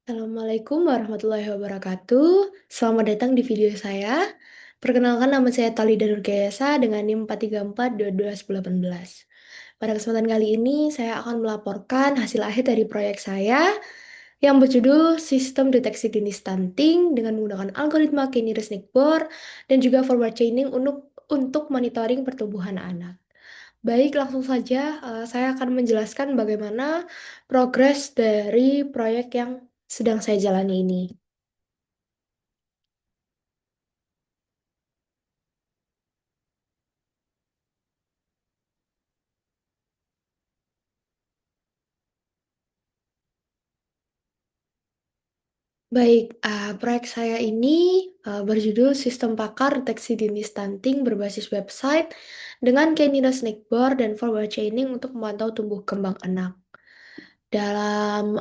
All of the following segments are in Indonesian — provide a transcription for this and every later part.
Assalamualaikum warahmatullahi wabarakatuh. Selamat datang di video saya. Perkenalkan nama saya Talida Nurgayasa dengan NIM 434221018. Pada kesempatan kali ini saya akan melaporkan hasil akhir dari proyek saya yang berjudul Sistem Deteksi Dini Stunting dengan menggunakan algoritma Kennery-Snake-Bor dan juga forward chaining untuk monitoring pertumbuhan anak. Baik, langsung saja saya akan menjelaskan bagaimana progres dari proyek yang sedang saya jalani ini. Baik, proyek saya ini berjudul Sistem Pakar Deteksi Dini Stunting berbasis website dengan Kenira Snakeboard dan forward chaining untuk memantau tumbuh kembang anak. Dalam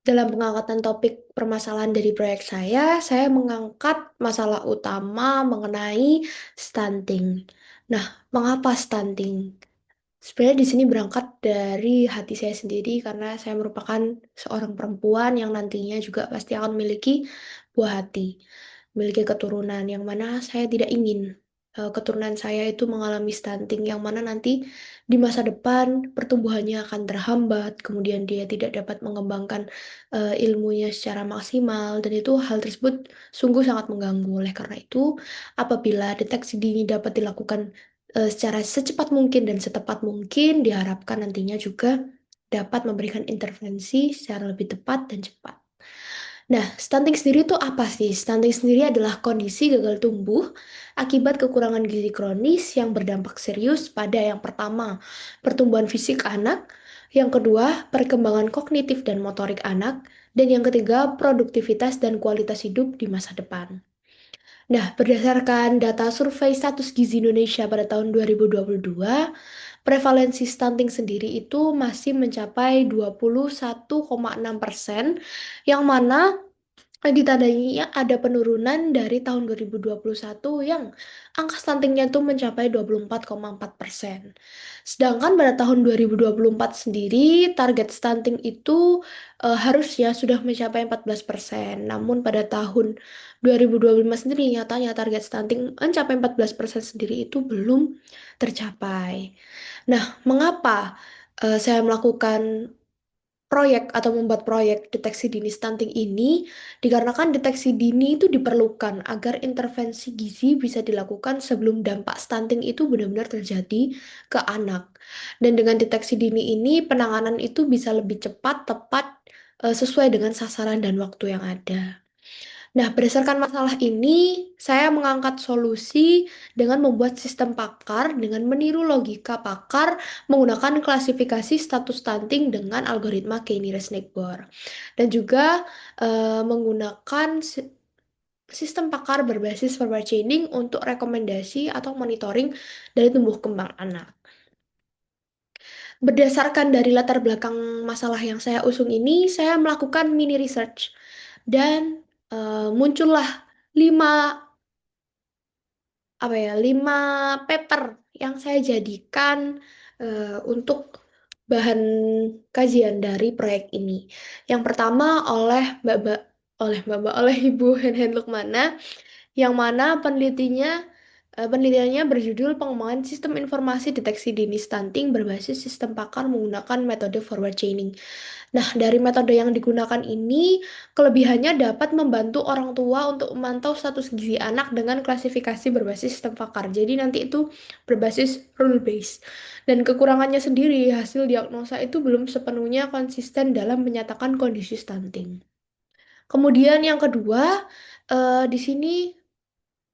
pengangkatan topik permasalahan dari proyek saya mengangkat masalah utama mengenai stunting. Nah, mengapa stunting? Sebenarnya di sini berangkat dari hati saya sendiri karena saya merupakan seorang perempuan yang nantinya juga pasti akan memiliki buah hati, memiliki keturunan yang mana saya tidak ingin keturunan saya itu mengalami stunting yang mana nanti di masa depan pertumbuhannya akan terhambat, kemudian dia tidak dapat mengembangkan ilmunya secara maksimal dan itu hal tersebut sungguh sangat mengganggu. Oleh karena itu, apabila deteksi dini dapat dilakukan secara secepat mungkin dan setepat mungkin diharapkan nantinya juga dapat memberikan intervensi secara lebih tepat dan cepat. Nah, stunting sendiri itu apa sih? Stunting sendiri adalah kondisi gagal tumbuh akibat kekurangan gizi kronis yang berdampak serius pada yang pertama, pertumbuhan fisik anak, yang kedua, perkembangan kognitif dan motorik anak, dan yang ketiga, produktivitas dan kualitas hidup di masa depan. Nah, berdasarkan data survei status gizi Indonesia pada tahun 2022, prevalensi stunting sendiri itu masih mencapai 21,6%, yang mana ditandai ada penurunan dari tahun 2021 yang angka stuntingnya itu mencapai 24,4%. Sedangkan pada tahun 2024 sendiri target stunting itu harusnya sudah mencapai 14%. Namun pada tahun 2025 sendiri nyatanya target stunting mencapai 14% sendiri itu belum tercapai. Nah, mengapa saya melakukan proyek atau membuat proyek deteksi dini stunting ini dikarenakan deteksi dini itu diperlukan agar intervensi gizi bisa dilakukan sebelum dampak stunting itu benar-benar terjadi ke anak. Dan dengan deteksi dini ini penanganan itu bisa lebih cepat, tepat, sesuai dengan sasaran dan waktu yang ada. Nah, berdasarkan masalah ini, saya mengangkat solusi dengan membuat sistem pakar dengan meniru logika pakar menggunakan klasifikasi status stunting dengan algoritma Kennery-Snake-Bor. Dan juga menggunakan sistem pakar berbasis forward chaining untuk rekomendasi atau monitoring dari tumbuh kembang anak. Berdasarkan dari latar belakang masalah yang saya usung ini, saya melakukan mini research dan muncullah 5 5 paper yang saya jadikan untuk bahan kajian dari proyek ini. Yang pertama oleh Ibu Henhen Lukmana, yang mana penelitiannya berjudul Pengembangan Sistem Informasi Deteksi Dini Stunting berbasis sistem pakar menggunakan metode forward chaining. Nah, dari metode yang digunakan ini, kelebihannya dapat membantu orang tua untuk memantau status gizi anak dengan klasifikasi berbasis sistem fakar. Jadi nanti itu berbasis rule based. Dan kekurangannya sendiri, hasil diagnosa itu belum sepenuhnya konsisten dalam menyatakan kondisi stunting. Kemudian yang kedua, di sini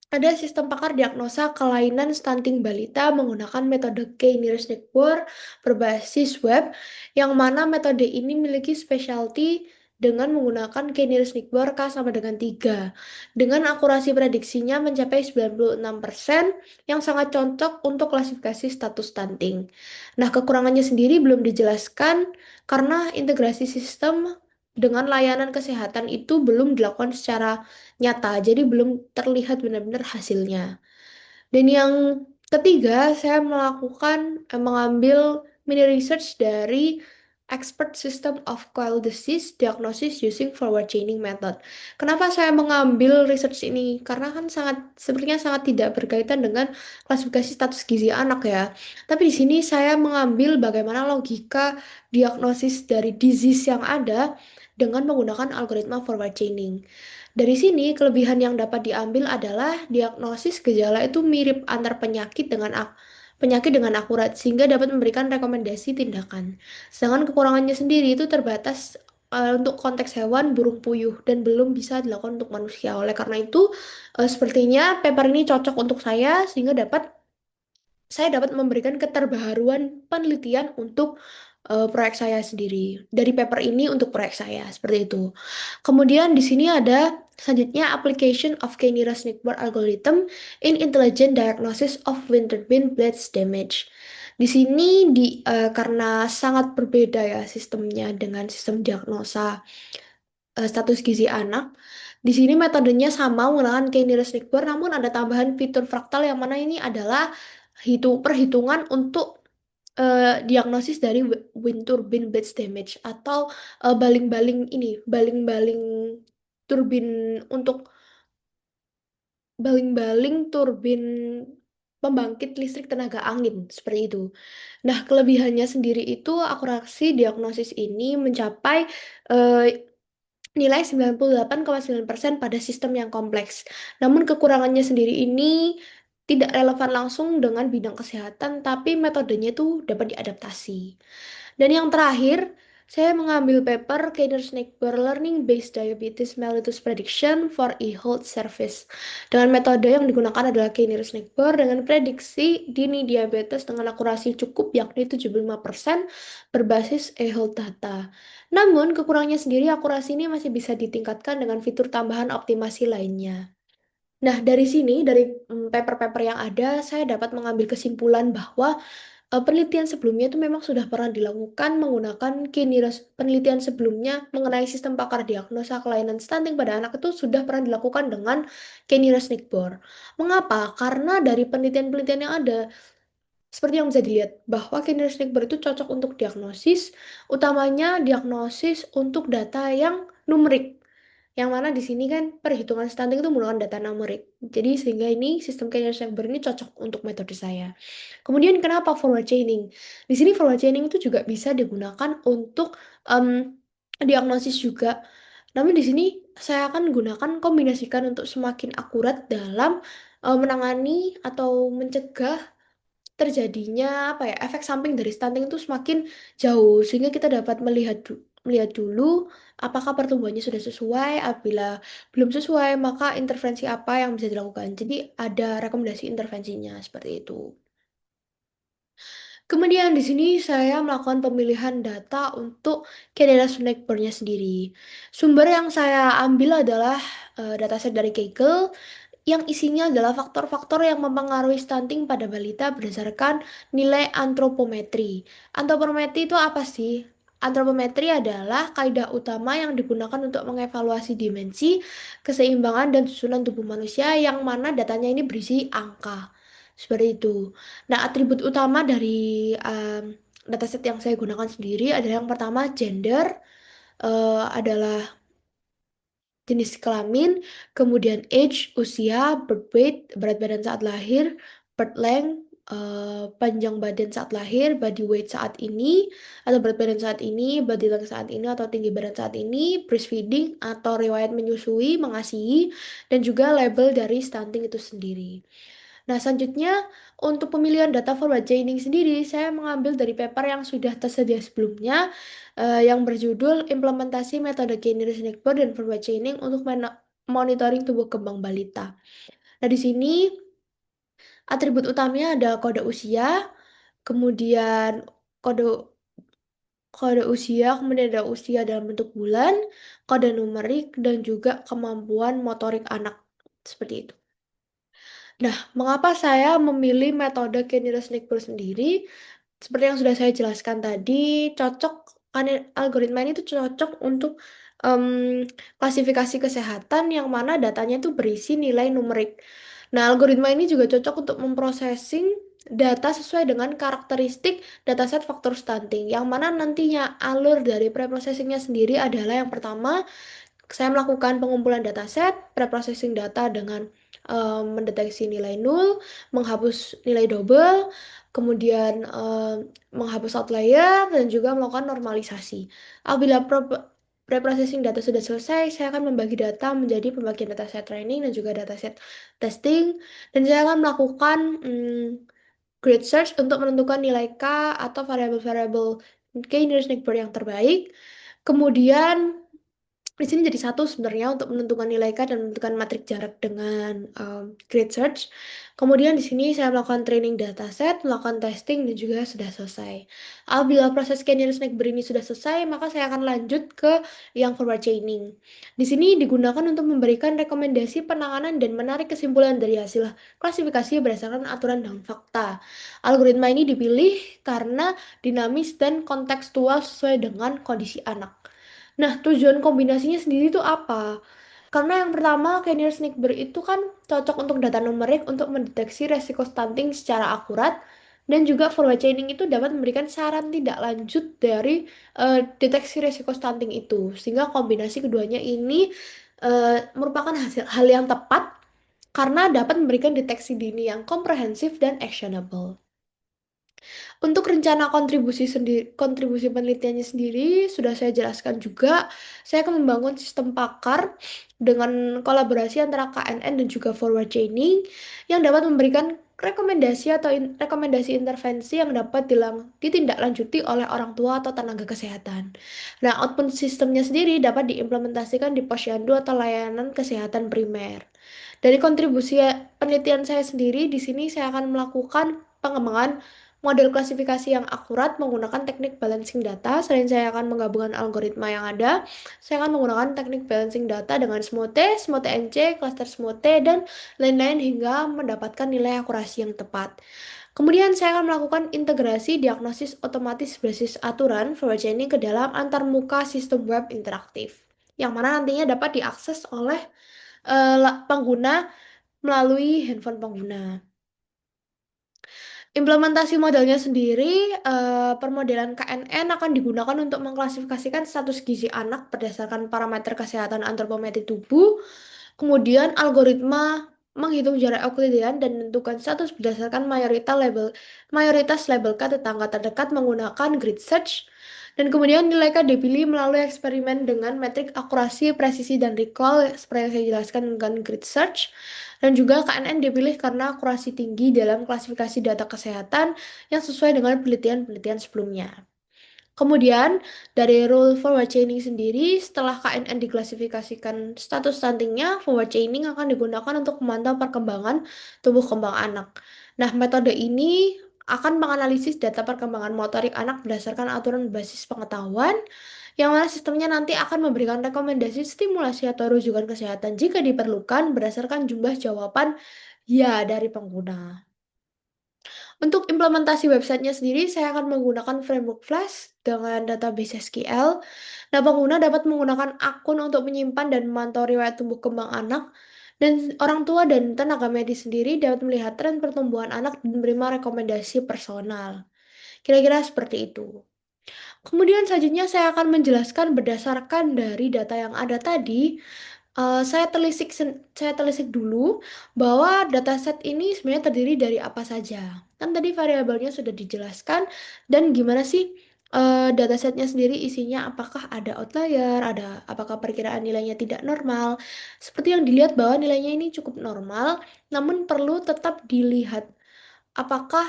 ada sistem pakar diagnosa kelainan stunting balita menggunakan metode K-Nearest-Neighbor berbasis web, yang mana metode ini memiliki specialty dengan menggunakan K-Nearest-Neighbor K sama dengan 3. Dengan akurasi prediksinya mencapai 96% yang sangat cocok untuk klasifikasi status stunting. Nah, kekurangannya sendiri belum dijelaskan karena integrasi sistem dengan layanan kesehatan itu belum dilakukan secara nyata, jadi belum terlihat benar-benar hasilnya. Dan yang ketiga, saya mengambil mini research dari Expert System of Coil Disease Diagnosis Using Forward Chaining Method. Kenapa saya mengambil research ini? Karena kan sepertinya sangat tidak berkaitan dengan klasifikasi status gizi anak ya. Tapi di sini saya mengambil bagaimana logika diagnosis dari disease yang ada dengan menggunakan algoritma forward chaining. Dari sini, kelebihan yang dapat diambil adalah diagnosis gejala itu mirip antar penyakit dengan akurat sehingga dapat memberikan rekomendasi tindakan. Sedangkan kekurangannya sendiri itu terbatas untuk konteks hewan, burung puyuh dan belum bisa dilakukan untuk manusia. Oleh karena itu, sepertinya paper ini cocok untuk saya dapat memberikan keterbaharuan penelitian untuk proyek saya sendiri. Dari paper ini untuk proyek saya, seperti itu. Kemudian di sini ada selanjutnya application of K-nearest-Nickbar algorithm in intelligent diagnosis of winter bean blades damage. Di sini karena sangat berbeda ya sistemnya dengan sistem diagnosa status gizi anak. Di sini metodenya sama menggunakan K-nearest-Nickbar, namun ada tambahan fitur fraktal yang mana ini adalah perhitungan untuk diagnosis dari wind turbine blades damage atau baling-baling turbin untuk baling-baling turbin pembangkit listrik tenaga angin seperti itu. Nah, kelebihannya sendiri itu akurasi diagnosis ini mencapai eh, nilai 98,9% pada sistem yang kompleks. Namun kekurangannya sendiri ini tidak relevan langsung dengan bidang kesehatan, tapi metodenya itu dapat diadaptasi. Dan yang terakhir, saya mengambil paper Kaiser-Snake Learning Based Diabetes Mellitus Prediction for e-health service. Dengan metode yang digunakan adalah Kaiser-Snake dengan prediksi dini diabetes dengan akurasi cukup yakni 75% berbasis e-health data. Namun, kekurangannya sendiri akurasi ini masih bisa ditingkatkan dengan fitur tambahan optimasi lainnya. Nah, dari sini, dari paper-paper yang ada, saya dapat mengambil kesimpulan bahwa penelitian sebelumnya itu memang sudah pernah dilakukan menggunakan penelitian sebelumnya mengenai sistem pakar diagnosa kelainan stunting pada anak itu sudah pernah dilakukan dengan Kenira-Snake-Bor. Mengapa? Karena dari penelitian-penelitian yang ada, seperti yang bisa dilihat, bahwa Kenira-Snake-Bor itu cocok untuk diagnosis, utamanya diagnosis untuk data yang numerik. Yang mana di sini kan perhitungan stunting itu menggunakan data numerik. Jadi sehingga ini sistem Kenira-Snake-Bor ini cocok untuk metode saya. Kemudian kenapa forward chaining? Di sini forward chaining itu juga bisa digunakan untuk diagnosis juga. Namun di sini saya akan gunakan kombinasikan untuk semakin akurat dalam menangani atau mencegah terjadinya efek samping dari stunting itu semakin jauh sehingga kita dapat melihat dulu apakah pertumbuhannya sudah sesuai. Apabila belum sesuai, maka intervensi apa yang bisa dilakukan. Jadi ada rekomendasi intervensinya seperti itu. Kemudian di sini saya melakukan pemilihan data untuk candidate snackbar-nya sendiri. Sumber yang saya ambil adalah dataset dari Kaggle yang isinya adalah faktor-faktor yang mempengaruhi stunting pada balita berdasarkan nilai antropometri. Antropometri itu apa sih? Antropometri adalah kaidah utama yang digunakan untuk mengevaluasi dimensi, keseimbangan, dan susunan tubuh manusia yang mana datanya ini berisi angka. Seperti itu. Nah, atribut utama dari dataset yang saya gunakan sendiri adalah yang pertama gender, adalah jenis kelamin, kemudian age, usia, birth weight, berat badan saat lahir, birth length, panjang badan saat lahir, body weight saat ini, atau berat badan saat ini, body length saat ini, atau tinggi badan saat ini, breastfeeding, atau riwayat menyusui, mengasihi, dan juga label dari stunting itu sendiri. Nah, selanjutnya untuk pemilihan data forward chaining sendiri, saya mengambil dari paper yang sudah tersedia sebelumnya, yang berjudul Implementasi Metode K-nearest Nickbar dan Forward Chaining untuk Monitoring Tubuh Kembang Balita. Nah, di sini atribut utamanya ada kode usia, kemudian kode kode usia, kemudian ada usia dalam bentuk bulan, kode numerik, dan juga kemampuan motorik anak. Seperti itu. Nah, mengapa saya memilih metode Candice Nickbur sendiri? Seperti yang sudah saya jelaskan tadi, algoritma ini tuh cocok untuk em, klasifikasi kesehatan yang mana datanya itu berisi nilai numerik. Nah, algoritma ini juga cocok untuk memprosesing data sesuai dengan karakteristik dataset faktor stunting, yang mana nantinya alur dari preprocessingnya sendiri adalah yang pertama, saya melakukan pengumpulan dataset, preprocessing data dengan mendeteksi nilai nol, menghapus nilai double, kemudian menghapus outlier, dan juga melakukan normalisasi. Apabila preprocessing data sudah selesai, saya akan membagi data menjadi pembagian dataset training dan juga dataset testing, dan saya akan melakukan grid search untuk menentukan nilai K atau variabel-variabel k-nearest neighbor yang terbaik. Kemudian di sini jadi satu sebenarnya untuk menentukan nilai K dan menentukan matrik jarak dengan grid search. Kemudian di sini saya melakukan training dataset, melakukan testing dan juga sudah selesai. Apabila proses scanner neighbor ini sudah selesai, maka saya akan lanjut ke yang forward chaining. Di sini digunakan untuk memberikan rekomendasi penanganan dan menarik kesimpulan dari hasil klasifikasi berdasarkan aturan dan fakta. Algoritma ini dipilih karena dinamis dan kontekstual sesuai dengan kondisi anak. Nah, tujuan kombinasinya sendiri itu apa? Karena yang pertama, Canary Snake itu kan cocok untuk data numerik untuk mendeteksi resiko stunting secara akurat, dan juga forward chaining itu dapat memberikan saran tidak lanjut dari deteksi resiko stunting itu. Sehingga kombinasi keduanya ini merupakan hasil hal yang tepat karena dapat memberikan deteksi dini yang komprehensif dan actionable. Untuk rencana kontribusi penelitiannya sendiri sudah saya jelaskan juga. Saya akan membangun sistem pakar dengan kolaborasi antara KNN dan juga forward chaining yang dapat memberikan rekomendasi atau rekomendasi intervensi yang dapat ditindaklanjuti oleh orang tua atau tenaga kesehatan. Nah, output sistemnya sendiri dapat diimplementasikan di posyandu atau layanan kesehatan primer. Dari kontribusi penelitian saya sendiri, di sini saya akan melakukan pengembangan model klasifikasi yang akurat menggunakan teknik balancing data. Selain saya akan menggabungkan algoritma yang ada, saya akan menggunakan teknik balancing data dengan SMOTE, SMOTE NC, cluster SMOTE, dan lain-lain hingga mendapatkan nilai akurasi yang tepat. Kemudian saya akan melakukan integrasi diagnosis otomatis berbasis aturan forward chaining ke dalam antarmuka sistem web interaktif, yang mana nantinya dapat diakses oleh pengguna melalui handphone pengguna. Implementasi modelnya sendiri, permodelan KNN akan digunakan untuk mengklasifikasikan status gizi anak berdasarkan parameter kesehatan antropometri tubuh, kemudian algoritma menghitung jarak Euclidean dan menentukan status berdasarkan mayoritas label K tetangga terdekat menggunakan grid search, dan kemudian nilai K dipilih melalui eksperimen dengan metrik akurasi, presisi, dan recall seperti yang saya jelaskan dengan grid search. Dan juga KNN dipilih karena akurasi tinggi dalam klasifikasi data kesehatan yang sesuai dengan penelitian-penelitian sebelumnya. Kemudian, dari rule forward chaining sendiri, setelah KNN diklasifikasikan status stuntingnya, forward chaining akan digunakan untuk memantau perkembangan tubuh kembang anak. Nah, metode ini akan menganalisis data perkembangan motorik anak berdasarkan aturan basis pengetahuan, yang mana sistemnya nanti akan memberikan rekomendasi stimulasi atau rujukan kesehatan jika diperlukan berdasarkan jumlah jawaban ya dari pengguna. Untuk implementasi websitenya sendiri, saya akan menggunakan framework Flash dengan database SQL. Nah, pengguna dapat menggunakan akun untuk menyimpan dan memantau riwayat tumbuh kembang anak, dan orang tua dan tenaga medis sendiri dapat melihat tren pertumbuhan anak dan menerima rekomendasi personal. Kira-kira seperti itu. Kemudian selanjutnya saya akan menjelaskan berdasarkan dari data yang ada tadi, saya telisik dulu bahwa dataset ini sebenarnya terdiri dari apa saja. Kan tadi variabelnya sudah dijelaskan, dan gimana sih datasetnya sendiri isinya, apakah ada outlier, apakah perkiraan nilainya tidak normal. Seperti yang dilihat bahwa nilainya ini cukup normal, namun perlu tetap dilihat apakah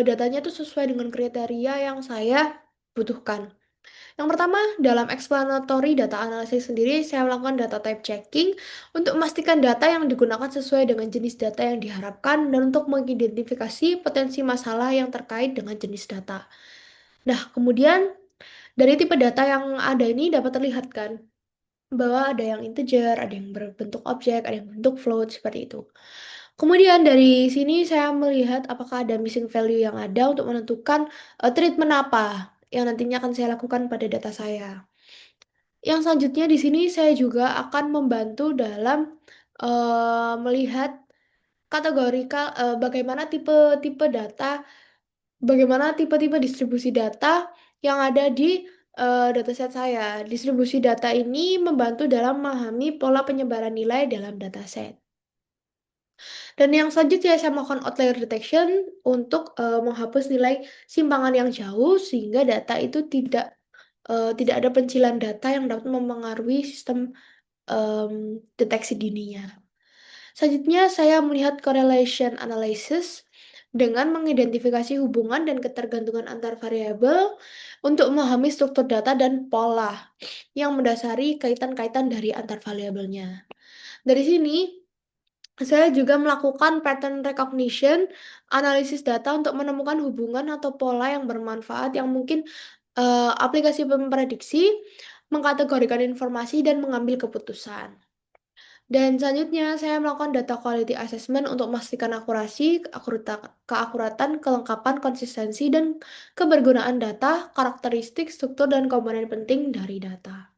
datanya itu sesuai dengan kriteria yang saya butuhkan. Yang pertama, dalam explanatory data analysis sendiri, saya melakukan data type checking untuk memastikan data yang digunakan sesuai dengan jenis data yang diharapkan dan untuk mengidentifikasi potensi masalah yang terkait dengan jenis data. Nah, kemudian dari tipe data yang ada ini dapat terlihat kan bahwa ada yang integer, ada yang berbentuk objek, ada yang bentuk float, seperti itu. Kemudian dari sini saya melihat apakah ada missing value yang ada untuk menentukan treatment apa yang nantinya akan saya lakukan pada data saya. Yang selanjutnya di sini saya juga akan membantu dalam melihat kategorikal, bagaimana tipe-tipe data, bagaimana tipe-tipe distribusi data yang ada di dataset saya. Distribusi data ini membantu dalam memahami pola penyebaran nilai dalam dataset. Dan yang selanjutnya saya melakukan outlier detection untuk menghapus nilai simpangan yang jauh sehingga data itu tidak ada pencilan data yang dapat mempengaruhi sistem deteksi dininya. Selanjutnya saya melihat correlation analysis dengan mengidentifikasi hubungan dan ketergantungan antar variabel untuk memahami struktur data dan pola yang mendasari kaitan-kaitan dari antar variabelnya. Dari sini saya juga melakukan pattern recognition, analisis data untuk menemukan hubungan atau pola yang bermanfaat yang mungkin aplikasi memprediksi, mengkategorikan informasi, dan mengambil keputusan. Dan selanjutnya, saya melakukan data quality assessment untuk memastikan akurasi, keakuratan, kelengkapan, konsistensi, dan kebergunaan data, karakteristik, struktur, dan komponen penting dari data.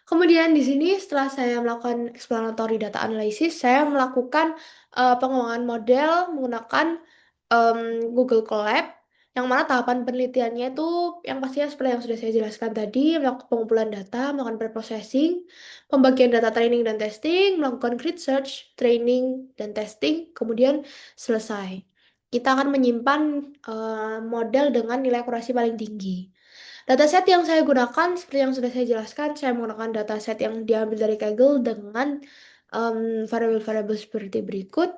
Kemudian di sini setelah saya melakukan explanatory data analysis, saya melakukan pengembangan model menggunakan em, Google Colab, yang mana tahapan penelitiannya itu yang pastinya seperti yang sudah saya jelaskan tadi, melakukan pengumpulan data, melakukan preprocessing, pembagian data training dan testing, melakukan grid search, training dan testing, kemudian selesai. Kita akan menyimpan model dengan nilai akurasi paling tinggi. Dataset yang saya gunakan, seperti yang sudah saya jelaskan, saya menggunakan dataset yang diambil dari Kaggle dengan variabel-variabel seperti berikut.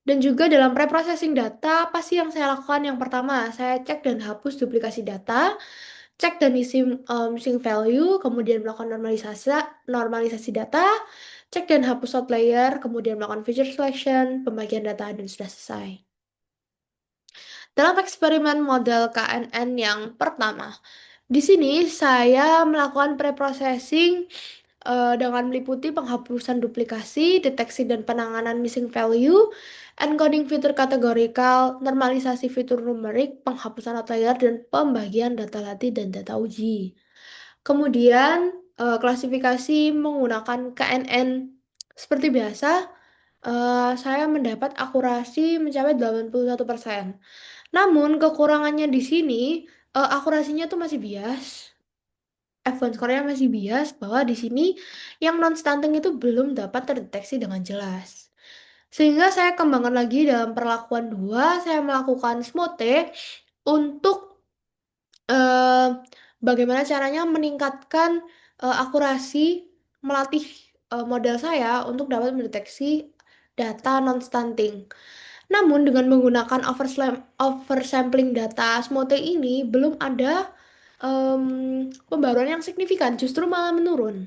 Dan juga dalam preprocessing data, apa sih yang saya lakukan? Yang pertama, saya cek dan hapus duplikasi data, cek dan isi missing value, kemudian melakukan normalisasi data, cek dan hapus outlier, kemudian melakukan feature selection, pembagian data, dan sudah selesai. Dalam eksperimen model KNN yang pertama, di sini saya melakukan preprocessing dengan meliputi penghapusan duplikasi, deteksi dan penanganan missing value, encoding fitur kategorikal, normalisasi fitur numerik, penghapusan outlier, dan pembagian data latih dan data uji. Kemudian klasifikasi menggunakan KNN seperti biasa, saya mendapat akurasi mencapai 81%. Namun kekurangannya di sini akurasinya tuh masih bias. F1 score-nya masih bias bahwa di sini yang non-stunting itu belum dapat terdeteksi dengan jelas. Sehingga saya kembangkan lagi dalam perlakuan 2, saya melakukan SMOTE untuk eh, bagaimana caranya meningkatkan akurasi, melatih model saya untuk dapat mendeteksi data non-stunting. Namun dengan menggunakan oversampling data SMOTE ini belum ada pembaruan yang signifikan, justru malah menurun.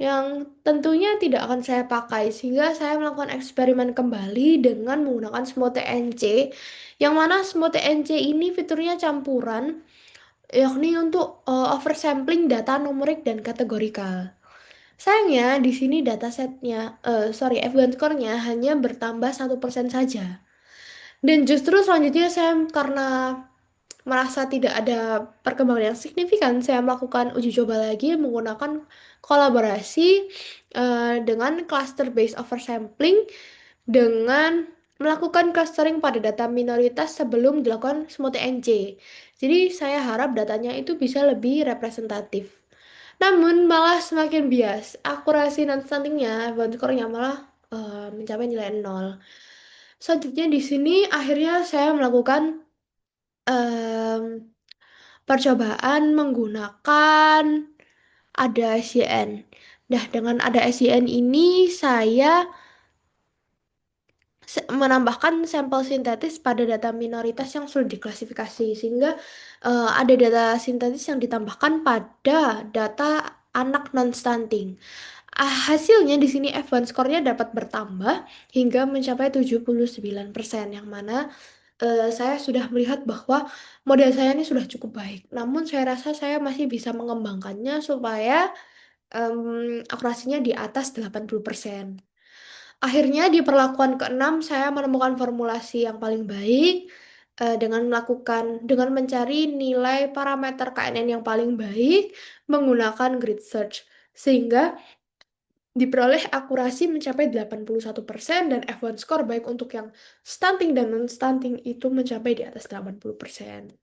Yang tentunya tidak akan saya pakai, sehingga saya melakukan eksperimen kembali dengan menggunakan SMOTE NC, yang mana SMOTE NC ini fiturnya campuran, yakni untuk oversampling data numerik dan kategorikal. Sayangnya di sini datasetnya, F1 score-nya hanya bertambah 1% saja. Dan justru selanjutnya saya karena merasa tidak ada perkembangan yang signifikan, saya melakukan uji coba lagi menggunakan kolaborasi dengan cluster based oversampling dengan melakukan clustering pada data minoritas sebelum dilakukan smooth NC. Jadi saya harap datanya itu bisa lebih representatif. Namun malah semakin bias, akurasi non stuntingnya, bond score-nya malah mencapai nilai 0. Selanjutnya di sini akhirnya saya melakukan em, percobaan menggunakan ada SYN. Nah, dengan ada SYN ini saya menambahkan sampel sintetis pada data minoritas yang sudah diklasifikasi sehingga ada data sintetis yang ditambahkan pada data anak non-stunting. Hasilnya di sini F1 score-nya dapat bertambah hingga mencapai 79%, yang mana saya sudah melihat bahwa model saya ini sudah cukup baik. Namun saya rasa saya masih bisa mengembangkannya supaya akurasinya di atas 80%. Akhirnya di perlakuan keenam saya menemukan formulasi yang paling baik dengan mencari nilai parameter KNN yang paling baik menggunakan grid search. Sehingga Diperoleh akurasi mencapai 81% dan F1 score baik untuk yang stunting dan non-stunting itu mencapai di atas 80%.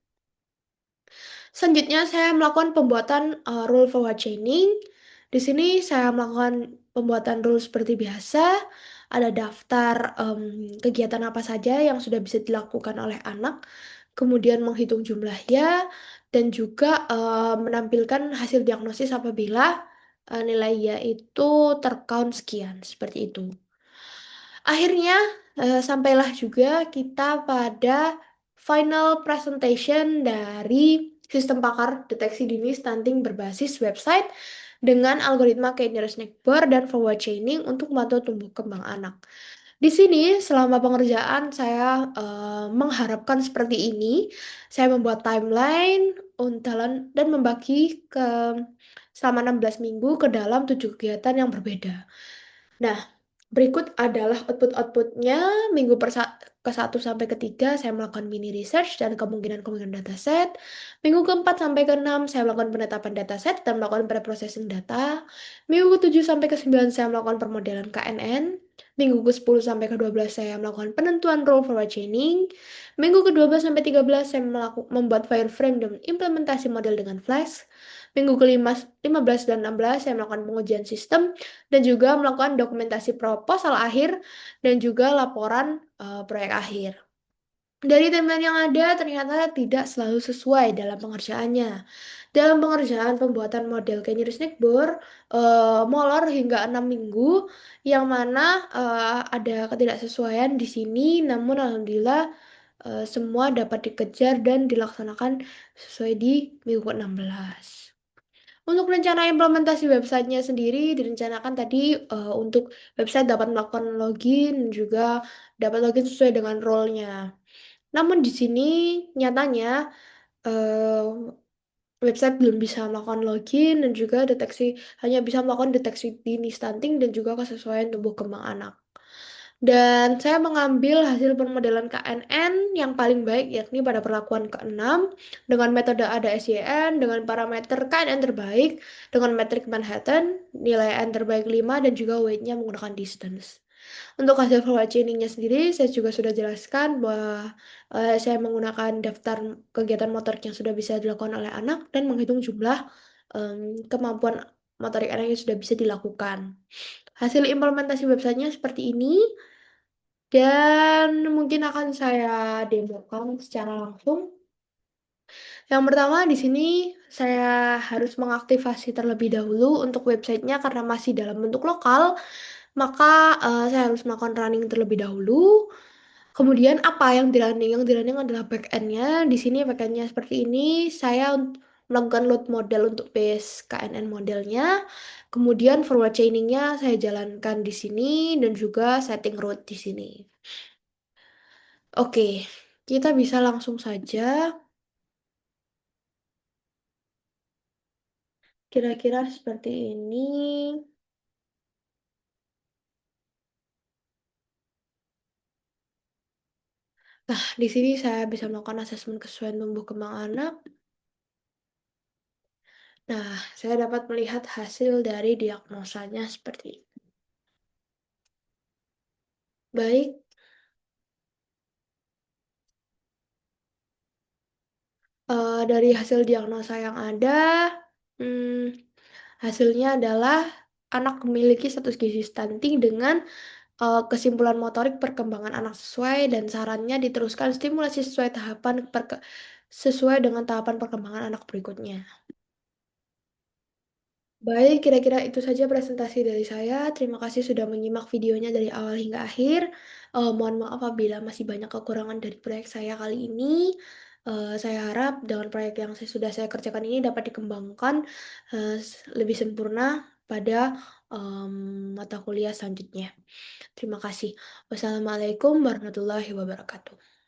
Selanjutnya saya melakukan pembuatan rule forward chaining. Di sini saya melakukan pembuatan rule seperti biasa. Ada daftar kegiatan apa saja yang sudah bisa dilakukan oleh anak, kemudian menghitung jumlahnya, dan juga menampilkan hasil diagnosis apabila nilai ya itu tercount sekian, seperti itu. Akhirnya, sampailah juga kita pada final presentation dari sistem pakar deteksi dini stunting berbasis website dengan algoritma Kenya-Snackbar dan forward chaining untuk membantu tumbuh kembang anak. Di sini, selama pengerjaan, saya mengharapkan seperti ini. Saya membuat timeline dan membagi selama 16 minggu ke dalam 7 kegiatan yang berbeda. Nah, berikut adalah output-outputnya. Minggu ke satu sampai ketiga saya melakukan mini research dan kemungkinan-kemungkinan dataset. Minggu keempat sampai ke-6 saya melakukan penetapan dataset dan melakukan preprocessing data. Minggu ke-7 sampai ke-9 saya melakukan permodelan KNN. Minggu ke-10 sampai ke-12 saya melakukan penentuan role forward chaining. Minggu ke-12 sampai 13 saya membuat wireframe dan implementasi model dengan Flash. Minggu ke-5, 15 dan 16 saya melakukan pengujian sistem dan juga melakukan dokumentasi proposal akhir dan juga laporan proyek akhir. Dari timeline yang ada ternyata tidak selalu sesuai dalam pengerjaannya. Dalam pengerjaan pembuatan model Canary Snackboard, molor hingga 6 minggu, yang mana ada ketidaksesuaian di sini, namun alhamdulillah semua dapat dikejar dan dilaksanakan sesuai di minggu ke-16. Untuk rencana implementasi websitenya sendiri direncanakan tadi untuk website dapat melakukan login juga dapat login sesuai dengan role-nya. Namun di sini nyatanya eh, website belum bisa melakukan login dan juga hanya bisa melakukan deteksi dini stunting dan juga kesesuaian tumbuh kembang anak. Dan saya mengambil hasil permodelan KNN yang paling baik yakni pada perlakuan ke-6 dengan metode ADA-SYN dengan parameter KNN terbaik dengan metrik Manhattan, nilai N terbaik 5 dan juga weight-nya menggunakan distance. Untuk hasil forward chaining-nya sendiri, saya juga sudah jelaskan bahwa saya menggunakan daftar kegiatan motorik yang sudah bisa dilakukan oleh anak dan menghitung jumlah kemampuan motorik anak yang sudah bisa dilakukan. Hasil implementasi websitenya seperti ini, dan mungkin akan saya demokan secara langsung. Yang pertama di sini saya harus mengaktifasi terlebih dahulu untuk websitenya karena masih dalam bentuk lokal, maka saya harus melakukan running terlebih dahulu. Kemudian apa yang di running? Yang di running adalah backend-nya. Di sini backend-nya seperti ini. Saya melakukan load model untuk base KNN modelnya. Kemudian forward chaining-nya saya jalankan di sini dan juga setting route di sini. Oke, kita bisa langsung saja. Kira-kira seperti ini. Nah, di sini saya bisa melakukan asesmen kesesuaian tumbuh kembang anak. Nah, saya dapat melihat hasil dari diagnosanya seperti ini. Baik, dari hasil diagnosa yang ada, hmm, hasilnya adalah anak memiliki status gizi stunting dengan kesimpulan motorik perkembangan anak sesuai dan sarannya diteruskan stimulasi sesuai dengan tahapan perkembangan anak berikutnya. Baik, kira-kira itu saja presentasi dari saya. Terima kasih sudah menyimak videonya dari awal hingga akhir. Mohon maaf apabila masih banyak kekurangan dari proyek saya kali ini. Saya harap dengan proyek yang saya kerjakan ini dapat dikembangkan lebih sempurna pada mata kuliah selanjutnya. Terima kasih. Wassalamualaikum warahmatullahi wabarakatuh.